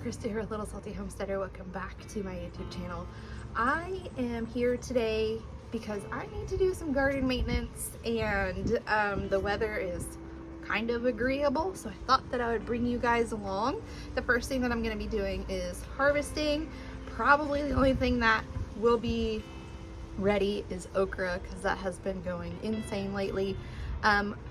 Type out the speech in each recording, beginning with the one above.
Christi here with Little Salty Homesteader. Welcome back to my YouTube channel. I am here today because I need to do some garden maintenance, and the weather is kind of agreeable, so I thought that I would bring you guys along. The first thing that I'm going to be doing is harvesting. Probably the only thing that will be ready is okra, because that has been going insane lately.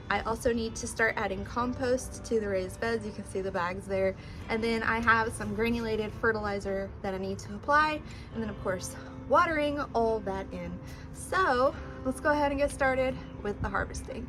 I also need to start adding compost to the raised beds. You can see the bags there. And then I have some granulated fertilizer that I need to apply. And then of course, watering all that in. So let's go ahead and get started with the harvesting.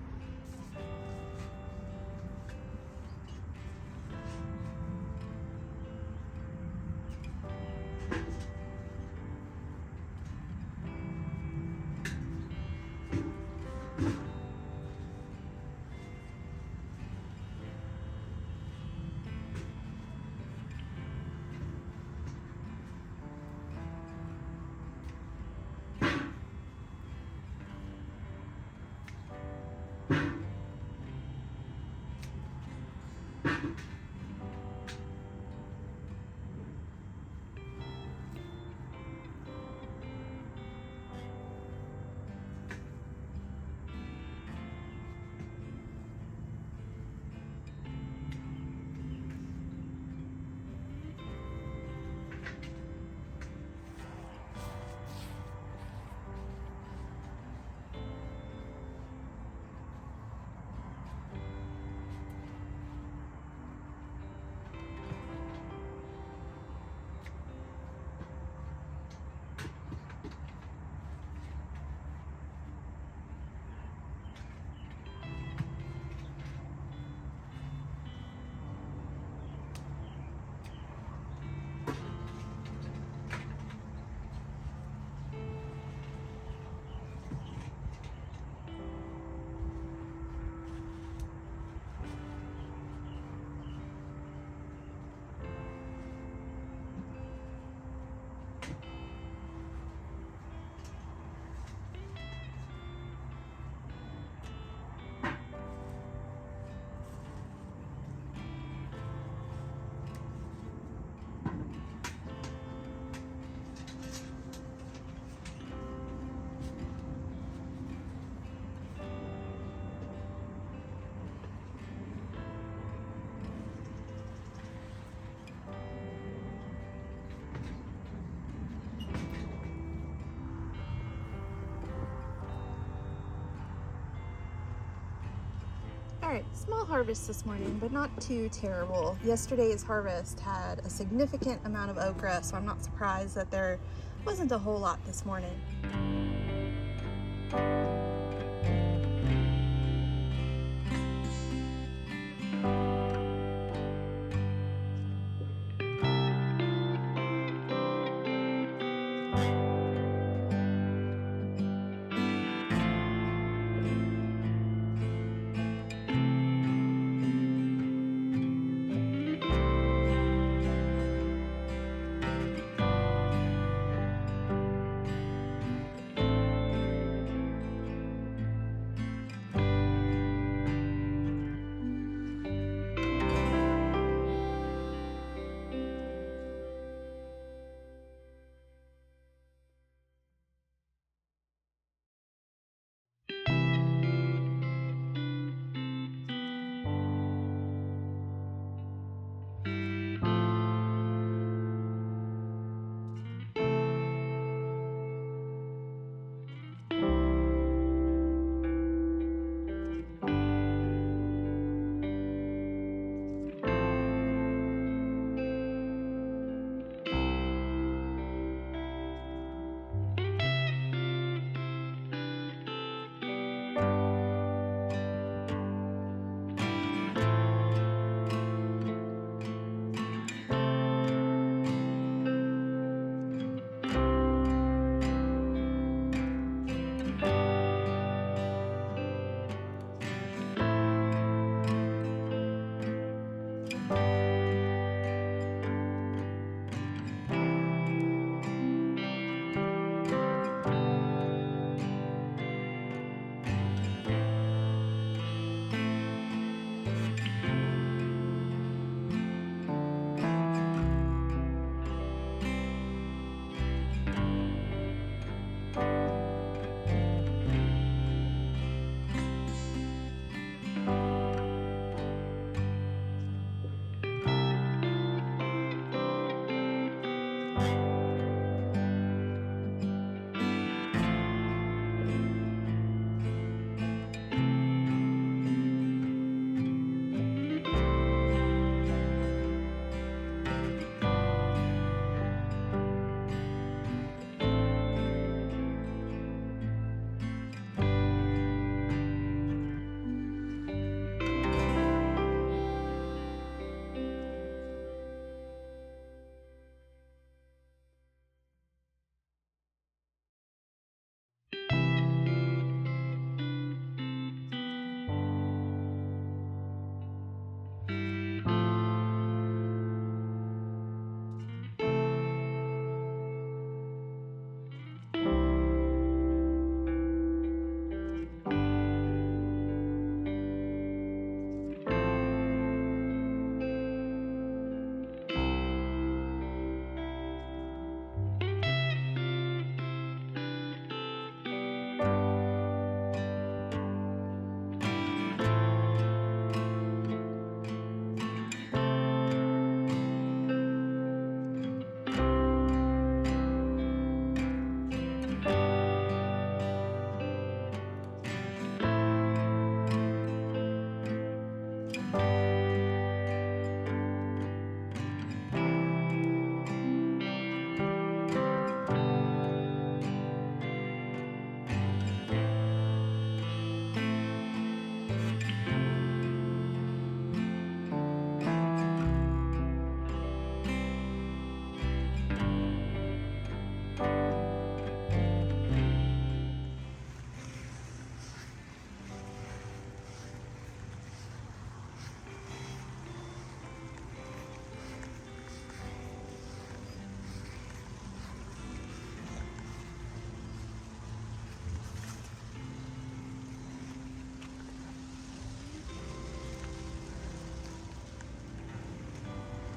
Alright, small harvest this morning, but not too terrible. Yesterday's harvest had a significant amount of okra, so I'm not surprised that there wasn't a whole lot this morning.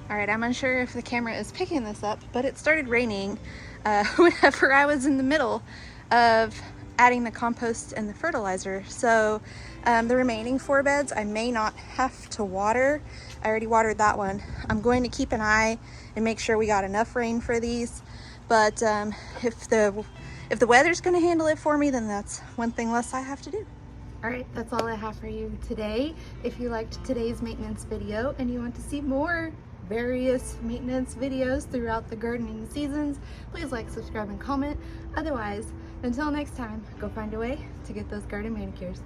All right, I'm unsure if the camera is picking this up, but it started raining whenever I was in the middle of adding the compost and the fertilizer. So the remaining 4 beds, I may not have to water. I already watered that one. I'm going to keep an eye and make sure we got enough rain for these. But if the weather's gonna handle it for me, then that's one thing less I have to do. All right, that's all I have for you today. If you liked today's maintenance video and you want to see more various maintenance videos throughout the gardening seasons, please like, subscribe, and comment. Otherwise, until next time, go find a way to get those garden manicures.